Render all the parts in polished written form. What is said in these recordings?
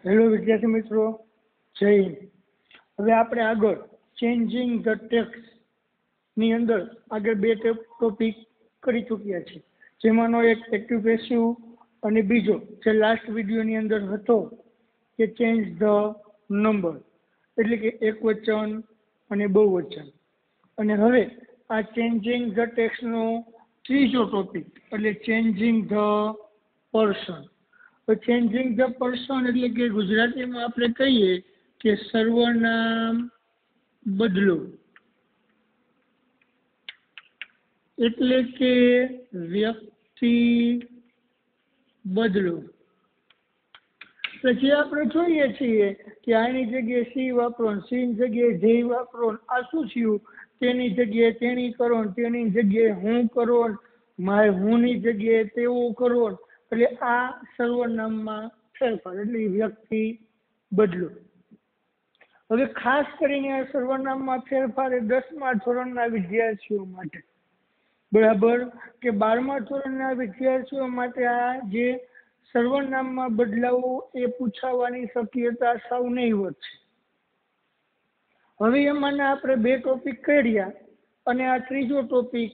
Hello વિદ્યાર્થી મિત્રો, જય હિન્દ. હવે આપણે આગળ ચેન્જિંગ ધ ટેક્સ્ટ ની અંદર આગળ બે ટોપિક કરી ચૂક્યા છે, જેમાંનો એક એક્ટિવ પેસિવ અને બીજો જે લાસ્ટ વિડીયોની અંદર હતો કે ચેન્જ ધ નંબર, એટલે કે એકવચન અને બહુવચન. અને હવે આ ચેન્જિંગ ધ ટેક્સ્ટનો ત્રીજો ટોપિક એટલે ચેન્જિંગ ધ પર્સન. તો ચેન્જિંગ ધ પર્સન એટલે કે ગુજરાતીમાં આપણે કહીએ કે સર્વનામ બદલો, એટલે કે વ્યક્તિ બદલો. પછી આપણે જોઈએ છીએ કે આની જગ્યાએ સી વાપરો, સી ની જગ્યાએ જે વાપરો, આ શું થયું? તેની જગ્યાએ તેણી કરો, તેની જગ્યાએ હું કરો, મારે હુંની જગ્યાએ તેવું કરો. એટલે આ સર્વનામમાં ફેરફાર એટલે વ્યક્તિ બદલો. હવે ખાસ કરીને આ સર્વનામમાં ફેરફાર એ 10મા ધોરણના વિદ્યાર્થીઓ માટે, બરાબર, કે 12મા ધોરણના વિદ્યાર્થીઓ માટે આ જે સર્વનામમાં બદલાવો એ પૂછાવાની શક્યતા સાવ નહીવત છે. હવે એમાંના આપણે બે ટોપિક કર્યા અને આ ત્રીજો ટોપિક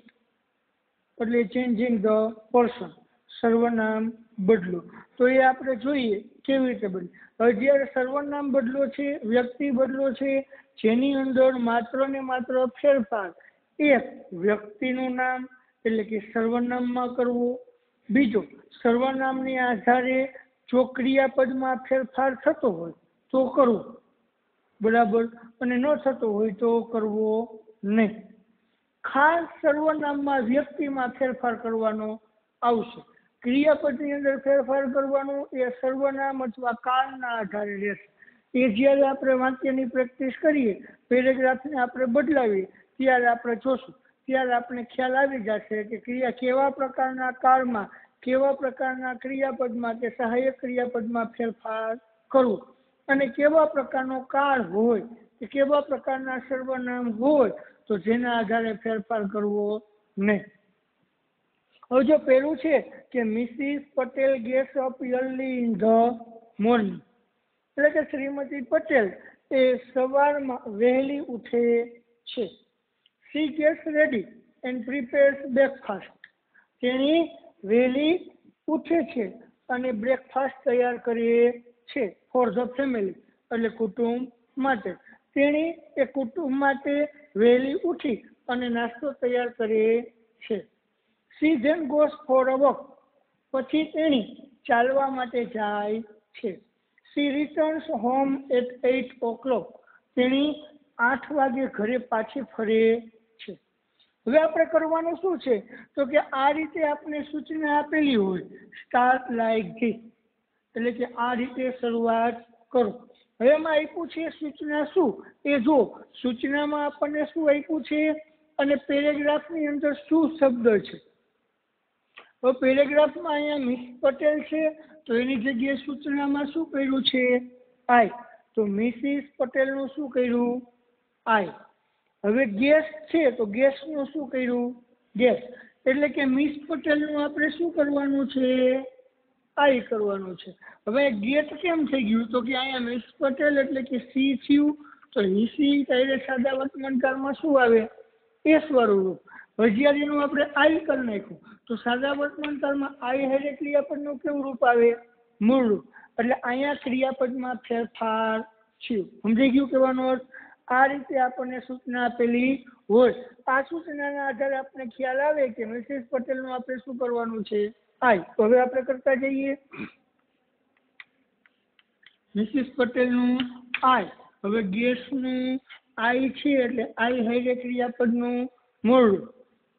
એટલે ચેન્જિંગ ધ પર્સન, સર્વનામ બદલો. તો એ આપણે જોઈએ કેવી રીતે બદલે. હવે જ્યારે સર્વનામ બદલો છે, વ્યક્તિ બદલો છે, જેની અંદર માત્ર ને માત્ર ફેરફાર એક વ્યક્તિનું નામ એટલે કે સર્વનામમાં કરવો, બીજો સર્વનામની આધારે જો ક્રિયાપદમાં ફેરફાર થતો હોય તો કરવો, બરાબર, અને ન થતો હોય તો કરવો નહીં. ખાસ સર્વનામમાં વ્યક્તિમાં ફેરફાર કરવાનો આવશે. ક્રિયાપદની અંદર ફેરફાર કરવાનો એ સર્વનામ અથવા કાળના આધારે રહેશે. એ જ્યારે આપણે વાક્યની પ્રેક્ટિસ કરીએ, પેરેગ્રાફને આપણે બદલાવીએ, ત્યારે આપણે જોશું, ત્યારે આપણે ખ્યાલ આવી જશે કે ક્રિયા કેવા પ્રકારના કાળમાં, કેવા પ્રકારના ક્રિયાપદમાં કે સહાયક ક્રિયાપદમાં ફેરફાર કરવો, અને કેવા પ્રકારનો કાળ હોય કે કેવા પ્રકારના સર્વનામ હોય તો જેના આધારે ફેરફાર કરવો નહીં. હવે જો પેલું છે કે Mrs Patel gets up early in the morning, એટલે કે શ્રીમતી પટેલ એ સવારમાં વહેલી ઉઠે છે. She gets ready and prepares breakfast, તેણી વહેલી ઉઠે છે અને બ્રેકફાસ્ટ તૈયાર કરે છે. ફોર ધ ફેમિલી એટલે કુટુંબ માટે, તેણી એ કુટુંબ માટે વહેલી ઉઠી અને નાસ્તો તૈયાર કરે છે. She then goes for a walk, પછી તેણી ચાલવા માટે જાય છે. She returns home at 8 o'clock, તેણી 8 વાગે ઘરે પાછી ફરે છે. હવે આપણે કરવાનું શું છે તો કે આ રીતે આપણે સૂચના આપેલી હોય, સ્ટાર્ટ લાઈક ધીસ, એટલે કે આ રીતે શરૂઆત કરો. હવે એમાં આપ્યું છે સૂચના શું એ જો, સૂચનામાં આપણને શું આપ્યું છે અને પેરેગ્રાફની અંદર શું શબ્દ છે. હવે પેરેગ્રાફમાં અહીંયા મિસ પટેલ છે તો એની જગ્યાએ સૂચનામાં શું કર્યું છે? આઈ. તો મિસિસ પટેલનું શું કર્યું? આઈ. હવે ગેસ્ટ છે તો ગેસ્ટનું શું કર્યું? ગેસ્ટ. એટલે કે મિસ પટેલનું આપણે શું કરવાનું છે? આઈ કરવાનું છે. હવે ગેટ કેમ થઈ ગયું તો કે અહીંયા મિસ પટેલ એટલે કે સી થયું, તો સી ત્યારે સાદા વર્તમાનકાળમાં શું આવે? એસ વાળું રૂપ. હવે એનું આપણે આઈ કરી નાખ્યું તો સાદા વર્તમાનકાળમાં આઈ હારે ક્રિયાપદનું કેવું રૂપ આવે? મૂળ રૂપ. એટલે અહીંયા ક્રિયાપદમાં ફેરફાર થયું. સમજાઈ ગયું કહેવાનો અર્થ? આ રીતે આપણને સૂચના આપેલી હોય, આ સૂચનાના આધારે આપણે ખ્યાલ આવે કે મિસિસ પટેલનું આપણે શું કરવાનું છે? આઈ. તો હવે આપણે કરતા જઈએ. મિસિસ પટેલનું આઈ. હવે ગેસનું આઈ છે એટલે આઈ હારે ક્રિયાપદનું મૂળ રૂપ.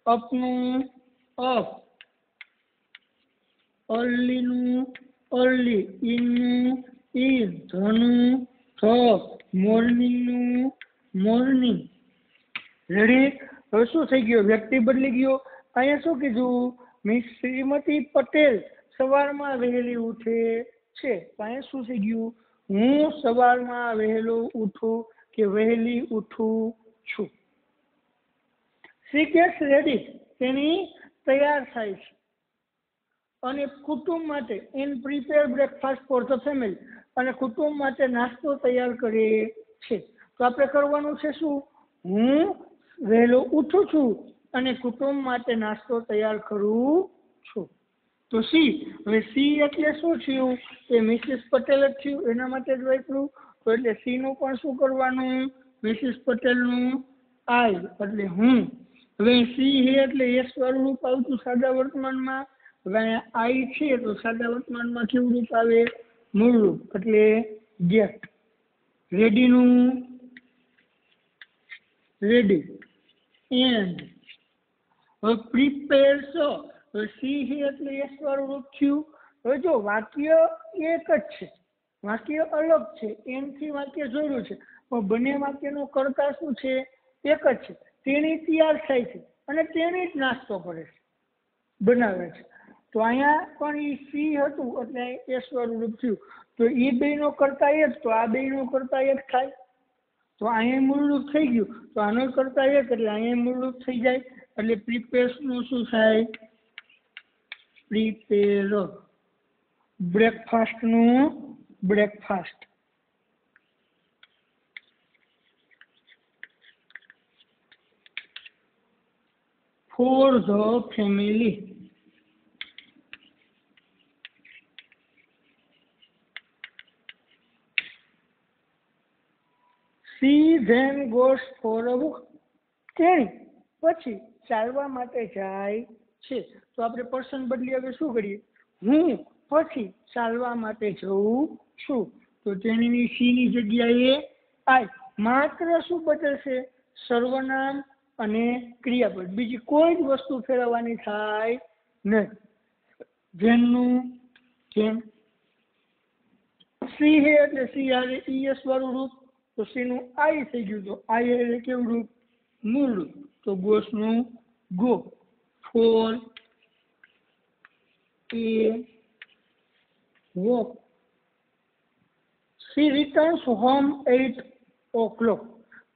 અપનું અપ, અર્લીનું અર્લી, ઇનનું ઇન, ધનું ધ, મોર્નિંગનું મોર્નિંગ. રેડી? હવે શું થઈ ગયું? વ્યક્તિ બદલી ગયો. અહીંયા શું કીધું? મિસ શ્રીમતી પટેલ સવારમાં વહેલી ઉઠે છે. અહીંયા શું થઈ ગયું? હું સવારમાં વહેલો ઉઠું કે વહેલી ઉઠું છું. She gets ready, તેણી તૈયાર થાય છે અને કુટુંબ માટે and prepare breakfast for the family, અને કુટુંબ માટે નાસ્તો તૈયાર કરે છે. તો આપણે કરવાનું છે શું? હું વહેલો ઉઠું છું અને કુટુંબ માટે નાસ્તો તૈયાર કરું છું. તો સી. હવે સી એટલે શું થયું? એ મિસિસ પટેલ જ થયું, એના માટે જ વાપર્યું. તો એટલે સી નું પણ શું કરવાનું? મિસિસ પટેલનું આઈ એટલે હું. હવે સી હે એટલે એસ વાળું રૂપ આવતું સાદા વર્તમાનમાં. હવે અહીંયા આઈ છે તો સાદા વર્તમાનમાં કેવું રૂપ આવે? મૂળ રૂપ એટલે ગેટ. રેડીનું રેડી. એન્ડ હવે પ્રિપેર સો. હવે સી હે એટલે એસ વાળું રૂપ થયું. હવે જો વાક્ય એક જ છે, વાક્ય અલગ છે, એનથી વાક્ય જોડ્યું છે, પણ બંને વાક્યનો કર્તા શું છે? એક જ છે. તેણી તૈયાર થાય છે અને તેણી જ નાસ્તો કરે છે, બનાવે છે. તો અહીંયા પણ એ સી હતું એટલે એસ વાળું રૂપ થયું. તો એ બેનો કર્તા એક, તો આ બેનો કર્તા એક થાય. તો અહીંયા મૂળરૂપ થઈ ગયું. તો આનો કરતા એક એટલે અહીંયા મૂળરૂપ થઈ જાય. એટલે પ્રિપેર્સ નું શું થાય? પ્રિપેર. બ્રેકફાસ્ટ નું breakfast. For the family. She then goes for a walk. તેણી પછી ચાલવા માટે જાય છે. તો આપણે પર્સન બદલી હવે શું કરીએ? હું પછી ચાલવા માટે જઉં છું. તો તેણીની સી ની જગ્યાએ આઈ. માત્ર શું બદલશે? સર્વનામ અને ક્રિયાપદ. બીજી કોઈ જ વસ્તુ ફેરવવાની થાય નહીં. જેમનું જેમ સી હે એટલે સી હારે ઈએસ વાળું રૂપ. તો સી નું આઈ થઈ ગયું. તો આઈ એટલે કેવું રૂપ? મૂળ રૂપ. તો ગોસ નું go. For a walk. She returns home 8 o'clock.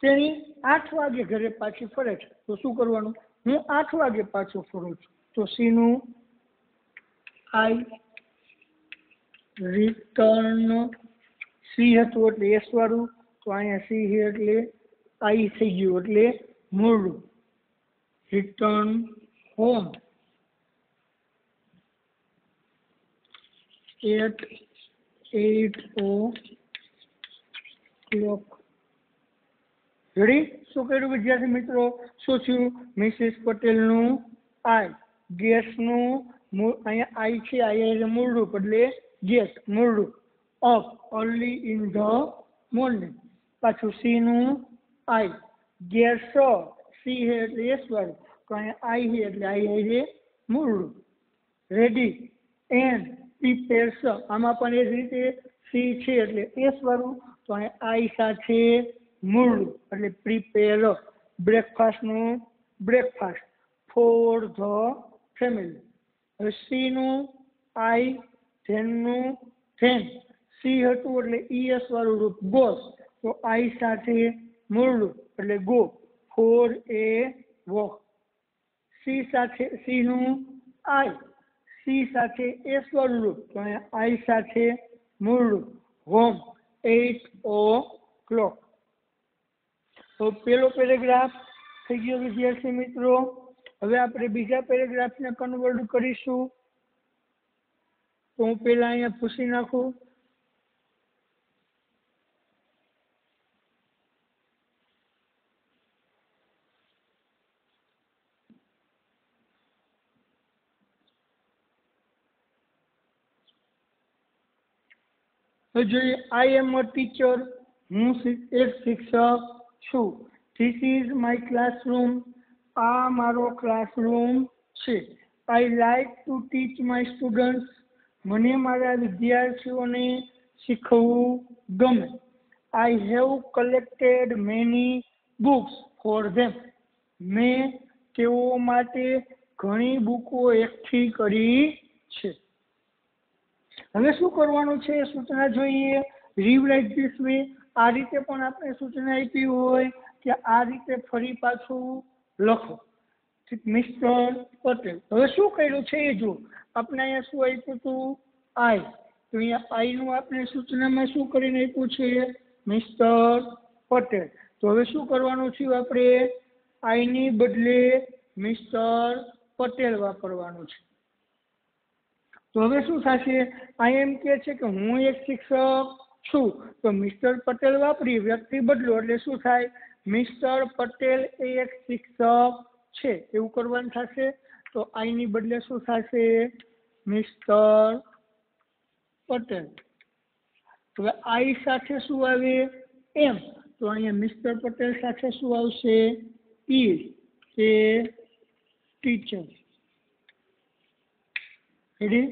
તેની 8 વાગે ઘરે પાછી ફરે છે. તો શું કરવાનું? હું 8 વાગે પાછો ફરું છું. તો સી નું આઈ. રિટર્ન સી હતું એટલે એસ વાળું. તો અહીંયા સી હે એટલે આઈ થઈ ગયું એટલે મૂળ રૂપ. Return home at 8 o'clock. Ready? શું કર્યું વિદ્યાર્થી મિત્રો? શું થયું? મિસિસ પટેલનું આઈ. ગેસનું અહીંયા આઈ છે, આઈ એટલે મૂળ રૂપ એટલે ગેસ મૂળ રૂપ. Up early in the morning. પાછું સી નું આઈ. ગેસ સી હે એટલે એસ વાળું. તો અહીંયા આઈ હે એટલે આઈ છે મૂળ રૂપ. Ready and prepares. આમાં પણ એ જ રીતે સી છે એટલે એસ વાળું. તો અહીંયા આઈ સાથે મૂળ રૂપ એટલે પ્રિપેર. બ્રેકફાસ્ટ નું બ્રેકફાસ્ટ. For the family. હવે સી નું આઈ. ધેન નું ધેન. સી હતું એટલે ઈએસ વાળું રૂપ ગોસ. તો આઈ સાથે મૂળ રૂપ એટલે go. For a walk. C સાથે સી નું આઈ. સી સાથે એસ વાળું રૂપ. તો અહીંયા આઈ સાથે મૂળ રૂપ હોમ 8 o'clock. તો પેલો પેરેગ્રાફ થઈ ગયો વિદ્યાર્થી મિત્રો. હવે આપણે બીજા પેરેગ્રાફને કન્વર્ટ કરીશું. તો હું પેલા અહીંયા પૂછી નાખું. તો જોઈએ આઈ એમ અ ટીચર. હું એક શિક્ષક છું. This is my classroom. આ મારો ક્લાસરૂમ છે. I like to teach my students. મને મારા વિદ્યાર્થીઓને શીખવવું ગમે. I have collected many books for them. મેં તેઓ માટે ઘણી બુકો એકઠી કરી છે. હવે શું કરવાનું છે? સૂચના જોઈએ. Rewrite this way. આ રીતે પણ આપણે સૂચના આપી હોય કે આ રીતે ફરી પાછું લખો. મિસ્ટર પટેલ. હવે શું કર્યું છે એ જુઓ. આપણે અહીંયા શું આપ્યું હતું? આઈ. તો અહીંયા આઈનું આપણે સૂચનામાં શું કરીને આપ્યું છે? મિસ્ટર પટેલ. તો હવે શું કરવાનું છે? આપણે આઈની બદલે મિસ્ટર પટેલ વાપરવાનું છે. તો હવે શું થશે? આ એમ કે છે કે હું એક શિક્ષક છું, તો મિસ્ટર પટેલ વાપરી વ્યક્તિ બદલો એટલે શું થાય? મિસ્ટર પટેલ એ એક શિક્ષક છે એવું કરવાનું થશે. તો આઈની બદલે શું થશે? મિસ્ટર પટેલ. હવે આઈ સાથે શું આવે? એમ. તો અહીંયા મિસ્ટર પટેલ સાથે શું આવશે? Is A teacher. રેડી?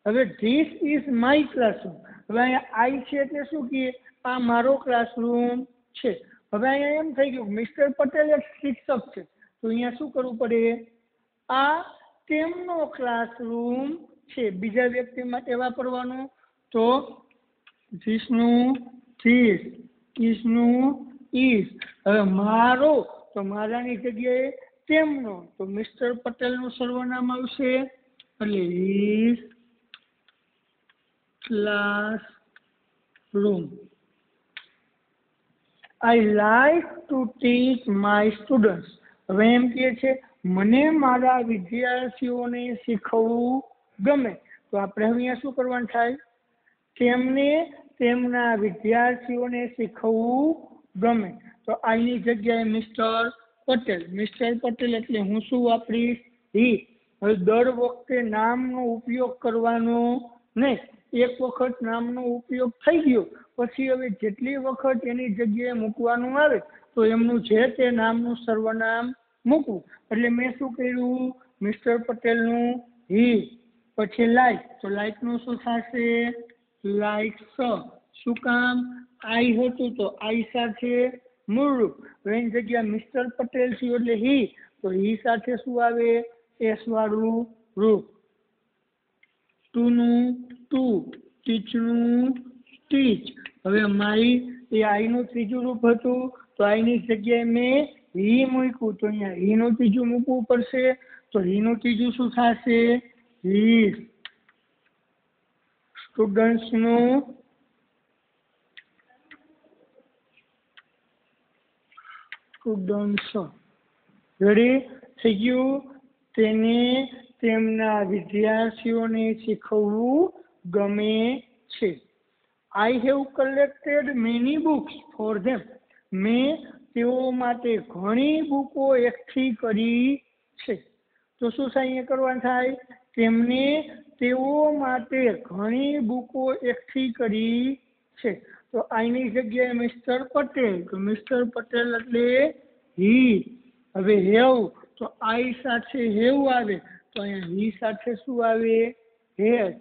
હવે ધીસ ઇઝ માય ક્લાસરૂમ. હવે અહીંયા આઈ છે એટલે શું કહે? આ મારો ક્લાસરૂમ છે. હવે અહીંયા એમ થઈ ગયું મિસ્ટર પટેલ એક શિક્ષક છે, તો અહીંયા શું કરવું પડે? આ તેમનો ક્લાસરૂમ છે. બીજા વ્યક્તિ માટે વાપરવાનું. તો ધીસનું ધીસ, ઇઝનું ઇઝ. હવે મારો, તો મારાની જગ્યાએ તેમનો, તો મિસ્ટર પટેલનું સર્વનામ આવશે એટલે his classroom. I like to teach my students. હવે એમ કહે છે મને મારા વિદ્યાર્થીઓને શીખવવું ગમે. તો આપણે હવે અહીંયા શું કરવાનું થાય? તેમને તેમના વિદ્યાર્થીઓને શીખવવું ગમે. તો આઈની જગ્યાએ મિસ્ટર પટેલ. મિસ્ટર પટેલ એટલે હું શું વાપરીશ? હી. હવે દર વખતે નામનો ઉપયોગ કરવાનો નહીં. એક વખત નામનો ઉપયોગ થઈ ગયો પછી હવે જેટલી વખત એની જગ્યાએ મૂકવાનું આવે તો એમનું જે તે નામનું સર્વનામ મૂકવું. એટલે મેં શું કર્યું? મિસ્ટર પટેલનું હી, પછી લાઈક, તો લાઈકનું શું થશે? લાઈક્સ. શું કામ? આઈ હતું તો આઈ સાથે મૂળરૂપ. એની જગ્યા મિસ્ટર પટેલ છે એટલે હી, તો હી સાથે શું આવે? એસ વાળું રૂપ. ટુનું ટુ, ટીચનું ટીચ. હવે માઈ એ આઈનું ત્રીજું રૂપ હતું તો આઈની જગ્યાએ મેં હી મૂક્યું, તો અહીંયા હીનું ત્રીજું મૂકવું પડશે. તો હીનું ત્રીજું શું થશે? હી. સ્ટુડન્ટ્સનું સ્ટુડન્ટ્સ. રેડી થઈ ગયું? તેને તેમના વિદ્યાર્થીઓને શીખવવું ગમે છે. I have collected many books for them. મેં તેઓ માટે ઘણી બુકો એકઠી કરી છે. તો શું અહીંયા કરવાનું થાય? તેમને તેઓ માટે ઘણી બુકો એકઠી કરી છે. તો આઈની જગ્યાએ મિસ્ટર પટેલ, તો મિસ્ટર પટેલ એટલે હી. હવે હેવ, તો આઈ સાથે હેવ આવે તો અહીંયા હી સાથે શું આવે? Has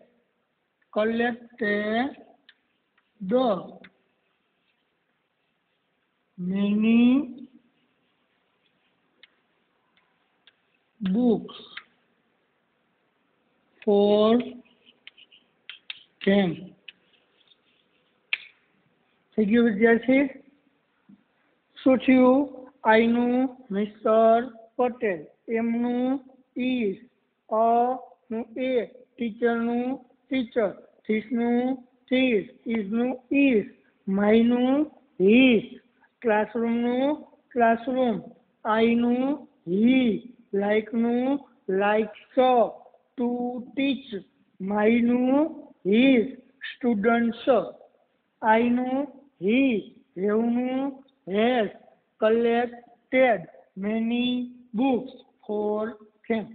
collected the many books for them. થઈ ગયું વિદ્યાર્થી? શું થયું? આઈનું મિસ્ટર પટેલ, એમનું ઇઝ, અનું એ, ટીચરનું ટીચર, ધીસનું ધીસ, ઇઝનું ઇઝ, માયનું હીઝ, ક્લાસરૂમનું ક્લાસરૂમ, આઈનું હી, લાઈકનું લાઈક્સ, ટુ ટીચ, માયનું હીઝ, સ્ટુડન્ટ્સ, આઈનું હી, હેવનું has, collected many books for them.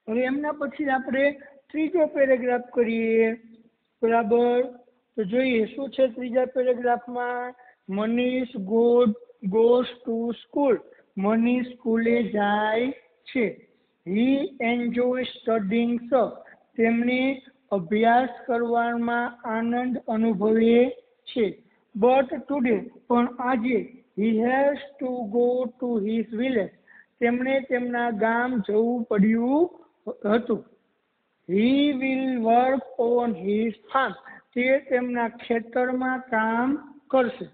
હવે એમના પછી આપણે ત્રીજો પેરેગ્રાફ કરીએ. બરાબર? તો જોઈએ શું છે ત્રીજા પેરેગ્રાફમાં. Manish goes to school. Manish સ્કૂલે જાય છે. he enjoys studying. તેમને અભ્યાસ કરવામાં આનંદ અનુભવે છે. but today, પણ આજે, he has to go to his village. તેમણે તેમના ગામ જવું પડ્યું હતું. he will work on his farm. તે તેમના ખેતરમાં કામ કરશે.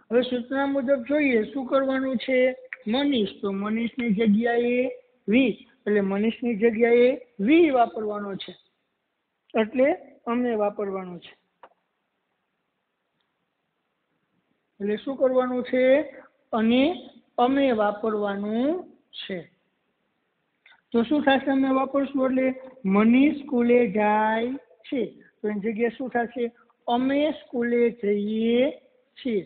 હવે સૂચના મુજબ જોઈએ શું કરવાનું છે. મનીષ, તો મનીષની જગ્યાએ વી, એટલે મનીષની જગ્યાએ વી વાપરવાનો છે. એટલે અમે વાપરવાનું છે। એટલે શું કરવાનું છે? અને અમે વાપરવાનું છે। તો શું થશે? અમે વાપરશું એટલે મનીષ સ્કૂલે જાય છે, તો એની જગ્યાએ શું થશે? અમે સ્કૂલે જઈએ છીએ।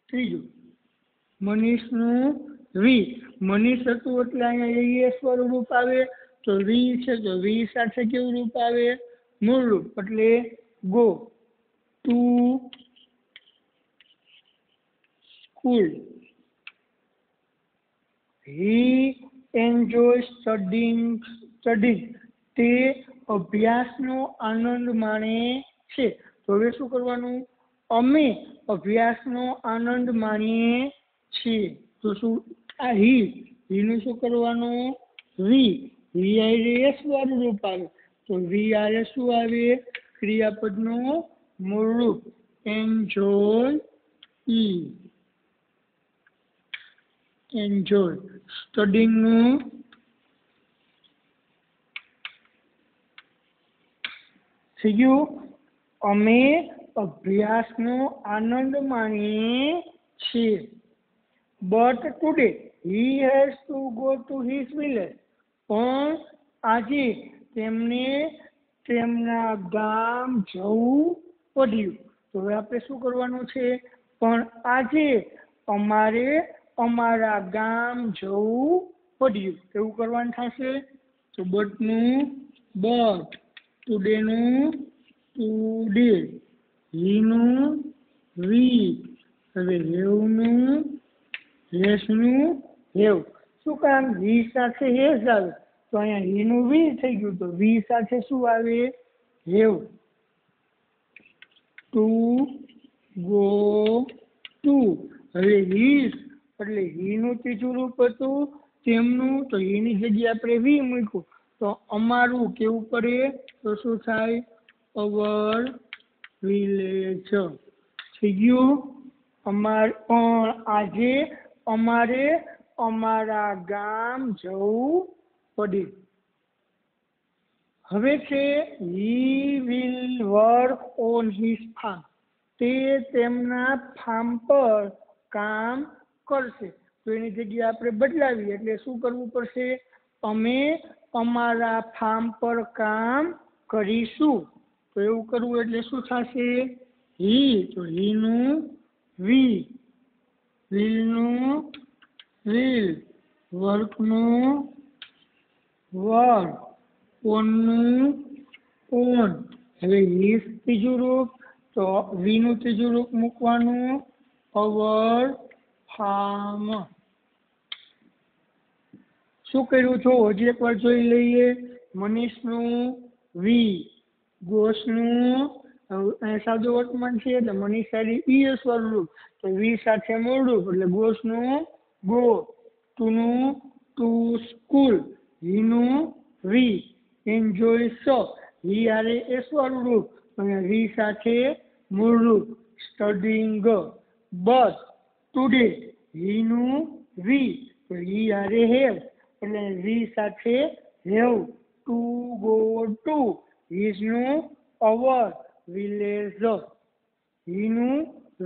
ત્રીજું, મનીષનું વી, મનીષ હતું એટલે અહીંયા એસ વાળું રૂપ આવે, તો વી છે તો વી સાથે કેવું રૂપ આવે? મૂળ રૂપ, એટલે go to school. he enjoys studying, તે અભ્યાસનો આનંદ માણે છે। તો હવે શું કરવાનું? અમે અભ્યાસનો આનંદ માણીએ છીએ। તો શું આ હી નું શું કરવાનું? વી, વી આરે એસ વાળું રૂપ આવે, તો વી આરે શું આવે? ક્રિયાપદનું મૂળ રૂપ એન્જોય, એન્જોય। સ્ટડીંગ નું થઈ ગયું। અમે અભ્યાસનો આનંદ માણીએ છીએ। But today he has two go to his village, પણ આજે તેમને તેમના ગામ જવું પડ્યું। તો હવે આપણે શું કરવાનું છે? પણ આજે અમારે અમારા ગામ જવું પડ્યું, એવું કરવાનું થશે। તો બટનું બટ, ટુડેનું ટુડે, હીનું વી, હવે હેવનું હેસનું હેવ। શું કામ? વી સાથે હેસ આવે, તો અહીંયા હીનું વી થઈ ગયું, તો વી સાથે શું આવે? હેવ। ટુ ગો ટુ, હવે હીસ એટલે હીનું ત્રીજું રૂપ હતું તેમનું, તો હીની જગ્યાએ આપણે વી મૂક્યું, તો અમારું કેવું પડે? તો શું થાય? અવર વિલેજ થઈ ગયું। પણ આજે અમારે અમારા ગામ જવું પડ્યું। હવે છે he will work on his farm, તે તેમના ફાર્મ પર કામ કરશે। તો એની જગ્યાએ આપણે બદલાવી, એટલે શું કરવું પડશે? અમે અમારા ફાર્મ પર કામ કરીશું। તો એવું કરવું એટલે શું થશે? હી, તો હીનું વી, વિલનું વિલ, વર્કનું વર્ક, ઓનનું ઓન। હવે હીસ ત્રીજું રૂપ, તો વીનું ત્રીજું રૂપ મૂકવાનું અવર ફાર્મ। શું કર્યું છો? હજી એકવાર જોઈ લઈએ। મનીષનું વી, ગોસનું સાદું વર્તમાન છે એટલે મનીષ સાથે ઈએસ વાળું રૂપ, તો વી સાથે મૂળ રૂપ એટલે ગોસનું ગો, ટુનું ટુ સ્કૂલ, હીનું વી, એન્જોય હી આરે એસ વાળું રૂપ અને વી સાથે મૂળ રૂપ સ્ટડીંગ। બટ ટુડે હીનું વી, તો હી આરે હેવ એટલે વી સાથે હેવ, ટુ ગો ટુ, હીઝનું અવર વિલેજ, હીનું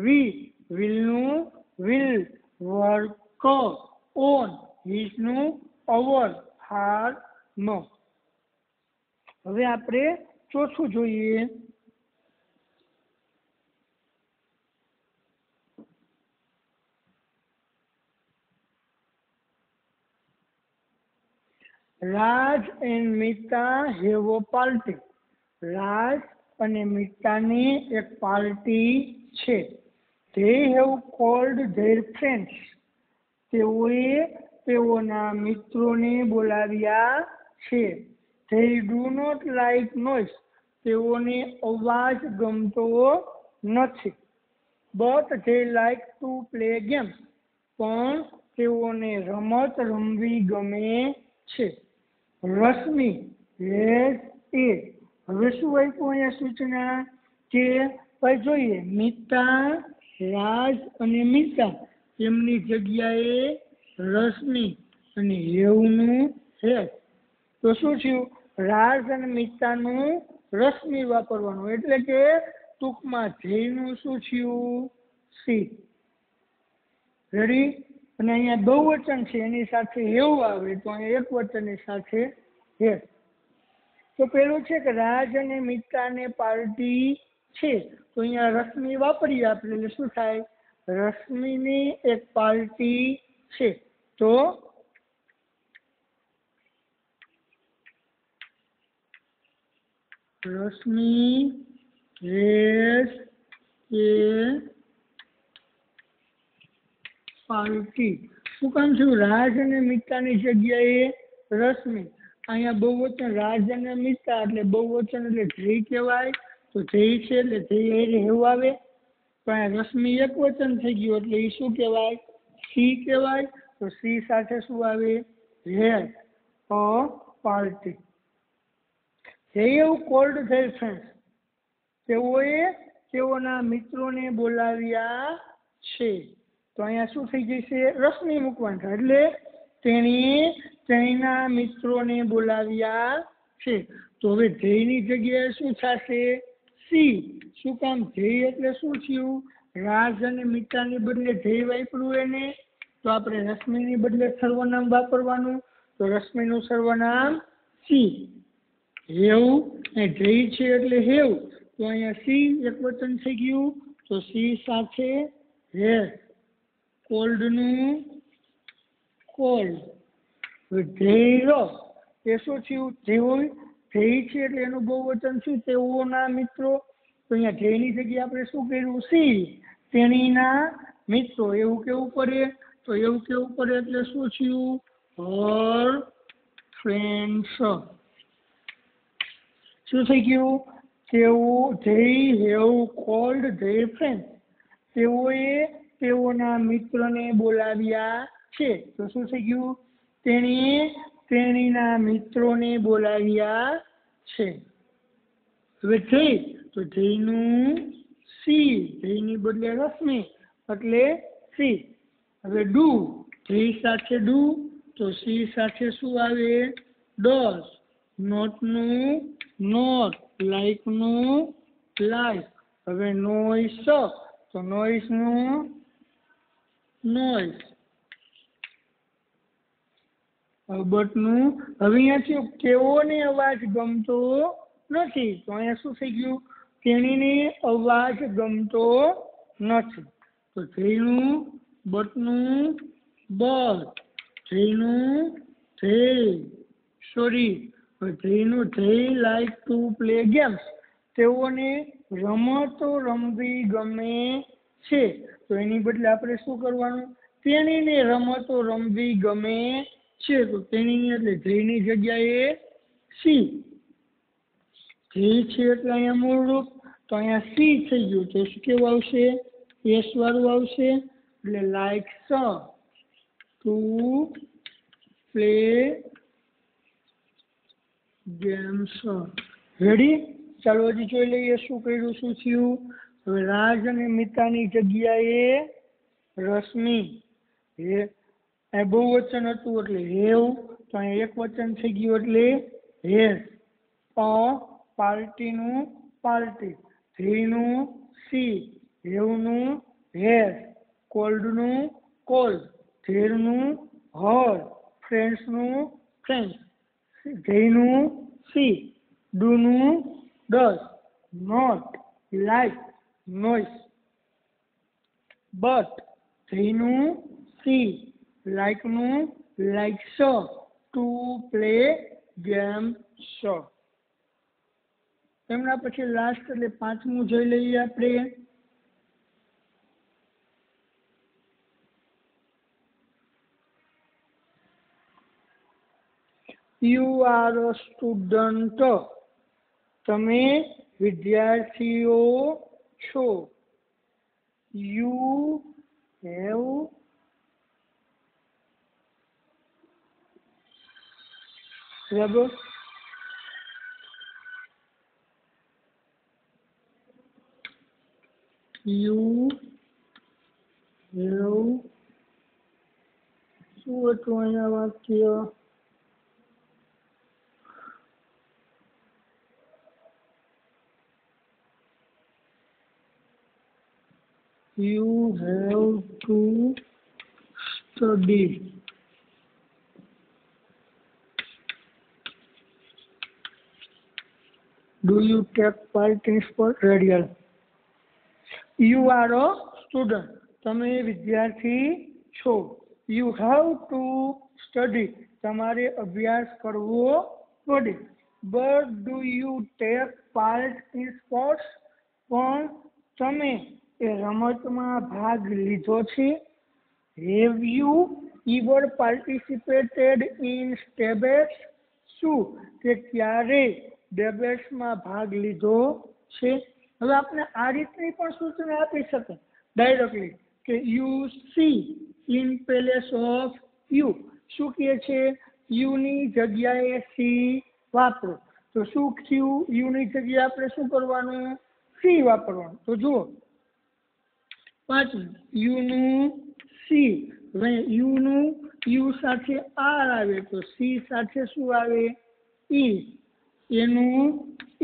વી, વિલનું વિલ, વર્ક ઓન, હીઝનું અવર ફાર્મ। હવે આપણે ચોથું જોઈએ। Raj and Mita have a party, Raj અને મીતાની એક પાર્ટી છે। They have called there friends, તેઓએ તેઓના મિત્રોને બોલાવ્યા છે। They do not like noise, તેઓને અવાજ ગમતો નથી। But they like to play games, પણ તેઓને રમત રમવી ગમે છે। રશ્મિ હેઝ એ, હવે શું આપ્યું અહીંયા સૂચના? કે ભાઈ જોઈએ મિતા, રાજ અને મીતા એમની જગ્યાએ રશ્મિ અને હેવનું હેઝ, તો શું થયું? રાજ અને મિતાનું રશ્મિ વાપરવાનું, એટલે કે ટૂંકમાં ધ્યેયનું શું થયું? સી. રેડી? અને અહીંયા બહુવચન છે એની સાથે હેવ આવે તો અહીંયા એક વચનની સાથે હે. તો પેલું છે કે રાજ અને મિતાને પાર્ટી છે, તો અહીંયા રશ્મિ વાપરીએ આપણે એટલે શું થાય? રશ્મિની એક પાર્ટી છે. તો રશ્મિ has a પાર્ટી. શું કામ થયું? રાજ અને મિતાની જગ્યાએ રશ્મિ. અહીંયા બહુવચન રાજ અને મિતા એટલે બહુવચન એટલે ધ્યેય કહેવાય. તો ધ્યેય છે એટલે ધ્યેય હેવું આવે. તો અહીંયા રશ્મિ એક વચન થઈ ગયું એટલે એ શું કહેવાય? સી કહેવાય. તો સી સાથે શું આવે? Has a party. Have called there friends. તેઓના મિત્રોને બોલાવ્યા છે. તો અહીંયા શું થઈ જશે? રશ્મિ મૂકવાનું થાય એટલે તેણીના મિત્રોને બોલાવ્યા છે. તો હવે ધ્યેયની જગ્યાએ શું થશે? સી. શું કામ? ધ્યેય એટલે શું થયું? રાજ અને મિતાની બદલે ધ્યેય વાપર્યું એને, તો આપણે રશ્મિની બદલે સર્વનામ વાપરવાનું. તો રશ્મિનું સર્વનામ સી. હેવ એ ધ્યેય છે એટલે હેવ, તો અહીંયા સી એક વચન થઈ ગયું. તો સી સાથે હેઝ. કોલ્ડનું કોલ્ડ. ધ્યેય એ શું થયું? ધ્યેય છે એટલે એનું બહુવચન શું? તેઓના મિત્રો. તો અહીંયા ધ્યેયની જગ્યાએ આપણે શું કર્યું? સી. તેણીના મિત્રો. એવું કેવું પડે? તો એવું કેવું પડે એટલે શું થયું? Her friends. શું થઈ ગયું? They have called there friend. તેઓના મિત્રને બોલાવ્યા છે. તો શું થઈ ગયું? તેણીના મિત્રોને બોલાવ્યા છે. હવે ધ્યેય, તો ધ્યેયનું સી. ધ્યેયની બદલે રશ્મિ એટલે સી. હવે ડુ. ધ્યેય સાથે ડુ, તો સી સાથે શું આવે? ડઝ. નોટનું નોટ. લાઈકનું લાઈક. હવે નોઈસ, તો નોઈસનું નોઈસ. બટનું. હવે અહીંયાથી કેવોને અવાજ ગમતો નથી, તો અહીંયા શું થઈ ગયું? તેણીને અવાજ ગમતો નથી. તો ધ્યેયનું બટનું બટ. ધ્યેયનું ધ્યેય. સોરી, ધ્યેયનું ધ્યેય લાઈક ટુ પ્લે ગેમ્સ. તેઓને રમતો રમવી ગમે છે. તો એની બદલે આપણે શું કરવાનું? તેણીને રમતો રમવી ગમે છે. તો તેણીની એટલે ધ્યેયની જગ્યાએ સી. ધ્યેય છે એટલે અહીંયા મૂળ રૂપ, તો અહીંયા સી થઈ ગયું. તો શું કેવું આવશે? એસ વાળું આવશે. એટલે like to play games. Ready? ચાલો હજી જોઈ લઈએ શું કર્યું, શું થયું. હવે રાજ અને મિતાની જગ્યાએ રશ્મિ. બહુવચન હતું એટલે હેવ, તો અહીંયા એક વચન થઈ ગયું એટલે હેઝ અ પાર્ટીનું પાર્ટી. ધ્યેયનું સી. હેવનું હેઝ. કોલ્ડનું કોલ્ડ. ધેરનું હર. ફ્રેન્ડ્સનું ફ્રેન્ડ્સ. ધ્યેયનું સી. ડુનું does. Not. Like. Noise. But. ધ્યેયનું સી. લાઈકનું લાઈક્સ. To play games. એમના પછી લાસ્ટ એટલે પાંચમું જોઈ લઈએ આપણે. You are a student. તમે વિદ્યાર્થીઓ છો. યુ હેવ બરાબર. યુ હેવ શું હતું અહીંયા વાક્ય? You have to study. Do you take part in sport? Radial. You are a student. તમે વિદ્યાર્થી છો. You have to study. તમારે અભ્યાસ કરવો પડે. But do you take part in sports? પણ તમે એ રમતમાં ભાગ લીધો છે? Have you ever participated in debates? શું તે ક્યારે ડેબેટ્સમાં ભાગ લીધો છે? હવે આપણે આ રીતની પણ સૂચના આપી શકે ડાયરેક્ટલી કે you C in place of you. શું કહે છે? યુની જગ્યાએ સી વાપરો. તો શું થયું? યુની જગ્યાએ આપણે શું કરવાનું? સી વાપરવાનું. તો જુઓ પાંચમું યુનું સી. હવે યુનું યુ સાથે આર આવે તો સી સાથે શું આવે? ઈ. એનું એ.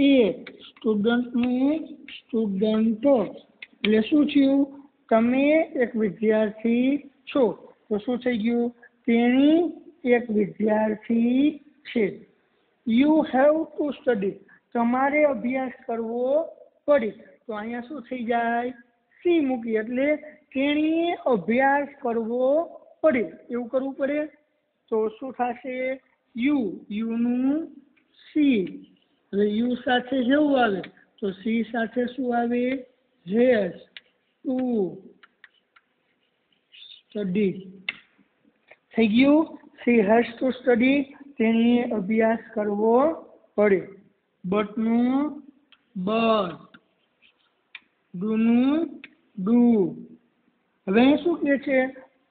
સ્ટુડન્ટનું સ્ટુડન્ટો. એટલે શું થયું? તમે એક વિદ્યાર્થી છો. તો શું થઈ ગયું? તેણી એક વિદ્યાર્થી છે. You have to study. તમારે અભ્યાસ કરવો પડે. તો અહીંયા શું થઈ જાય? સી મૂકી એટલે તેણીએ અભ્યાસ કરવો પડે. એવું કરવું પડે. તો શું થશે? યુ. યુનું સી. હવે યુ સાથે જેવું આવે તો સી સાથે શું આવે? Has to study. થઈ ગયું? She has to study. તેણીએ અભ્યાસ કરવો પડે. બટનું બટ. ડુનું ડુ. હવે શું કહે છે?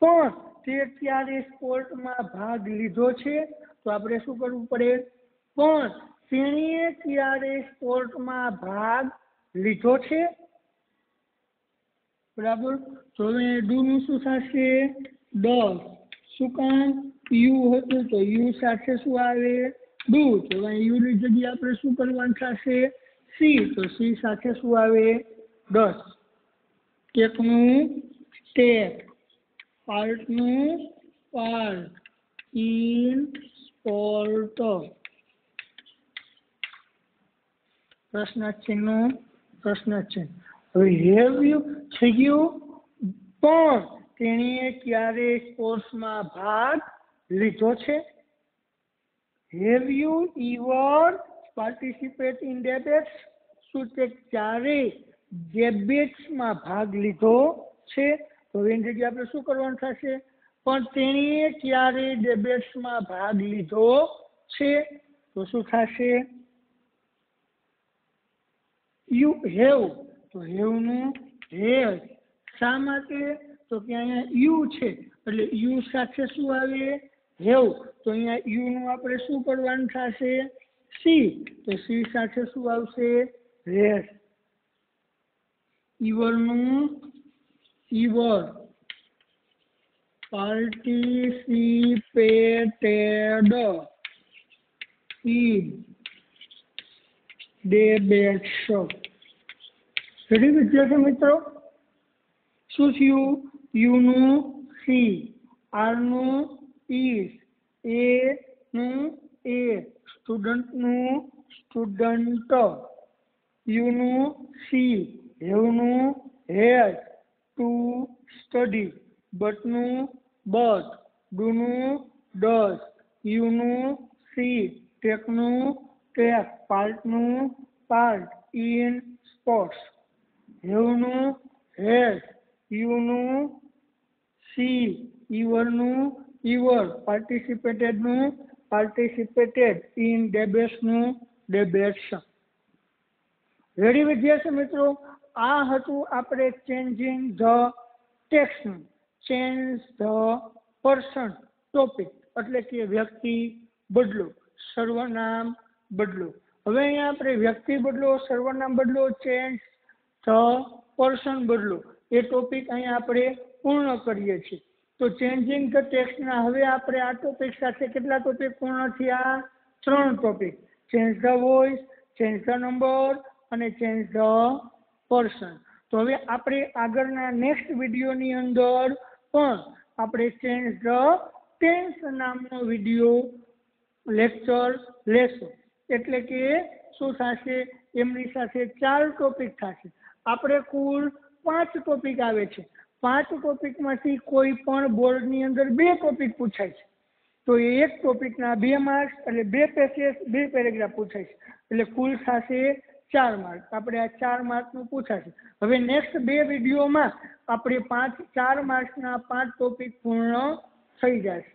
પણ તે ક્યારે સ્પોર્ટમાં ભાગ લીધો છે? તો આપણે શું કરવું પડે? પણ તેણીએ ક્યારે સ્પોર્ટમાં ભાગ લીધો છે? બરાબર. તો હવે ડુનું શું થશે? ડઝ. શું કામ? યુ હતું તો યુ સાથે શું આવે? ડુ. તો હવે યુની જગ્યાએ આપણે શું કરવાનું થશે? સી. તો સી સાથે શું આવે? ડઝ. ટેકનું ટેક. પાર્ટનું પાર્ટ. In sport. પ્રશ્નાર્થચિહ્નનું પ્રશ્નાર્થચિહ્ન. હવે હેવ યુ થઈ ગયું. પણ તેણીએ ક્યારે સ્પોર્ટ્સમાં ભાગ લીધો છે? Have you ever participate in debates? શું તે ક્યારે ડેબેટ્સમાં ભાગ લીધો છે? તો એની જગ્યાએ આપણે શું કરવાનું થશે? પણ તેણીએ ક્યારે ડેબેટ્સમાં ભાગ લીધો છે? તો શું થશે? You have. તો હેવનું હેઝ. શા માટે? તો કે અહીંયા યુ છે એટલે યુ સાથે શું આવે? હેવ. તો અહીંયા યુનું આપણે શું કરવાનું થશે? સી. તો સી સાથે શું આવશે? હેઝ. ઈવરનું ever. Participated in debates. Ready વિદ્યાર્થી મિત્રો? શું થયું? યુનું સી. આરનું ઇઝ. એનું એ. સ્ટુડન્ટનું સ્ટુડન્ટ. યુનું સી. હેવનું હેઝ ટુ સ્ટડી. બટનું બટ. ડુનું ડઝ. યુનું સી. ટેકનું ટેક. પાર્ટનું પાર્ટ. In sports. હેવનું હેઝ. યુનું સી. ઈવરનું ઈવર. પાર્ટિસિપેટેડનું પાર્ટિસિપેટેડ. ઇન ડેબેટ્સનું ડેબેટ્સ. રેડી વિદ્યાર્થી મિત્રો? આ હતું આપણે ચેન્જિંગ ધ ટેક્સ્ટનું. ચેન્જ ધ પર્સન ટોપિક એટલે કે વ્યક્તિ બદલો, સર્વનામ બદલો. હવે અહીંયા આપણે વ્યક્તિ બદલો, સર્વનામ બદલો, ચેન્જ ધ પર્સન બદલો એ ટોપિક અહીંયા આપણે પૂર્ણ કરીએ છીએ. તો ચેન્જિંગ ધ ટેક્સ્ટના હવે આપણે આ ટોપિક સાથે કેટલા ટોપિક પૂર્ણ થયા? 3 topic. Change the voice, change the number અને ચેન્જ ધ પર્સન. તો હવે આપણે આગળના નેક્સ્ટ વિડીયોની અંદર પણ આપણે ચેન્જ ધ ટેન્સ નામનો વિડીયો લેક્ચર લેશું. એટલે કે શું થશે, એમની સાથે 4 ટોપિક થશે. આપણે કુલ 5 ટોપિક આવે છે. 5 ટોપિકમાંથી કોઈ પણ બોર્ડની અંદર 2 ટોપિક પૂછાય છે. તો એ એક ટોપિકના 2 માર્ક્સ એટલે 2 પેસેજ 2 પેરેગ્રાફ પૂછાય છે. એટલે કુલ થશે 4 માર્ક. આપણે આ 4 માર્કનું પૂછાશે. હવે નેક્સ્ટ 2 વિડીયોમાં આપણે 4 માર્ક્સના 5 ટોપિક પૂર્ણ થઈ જશે.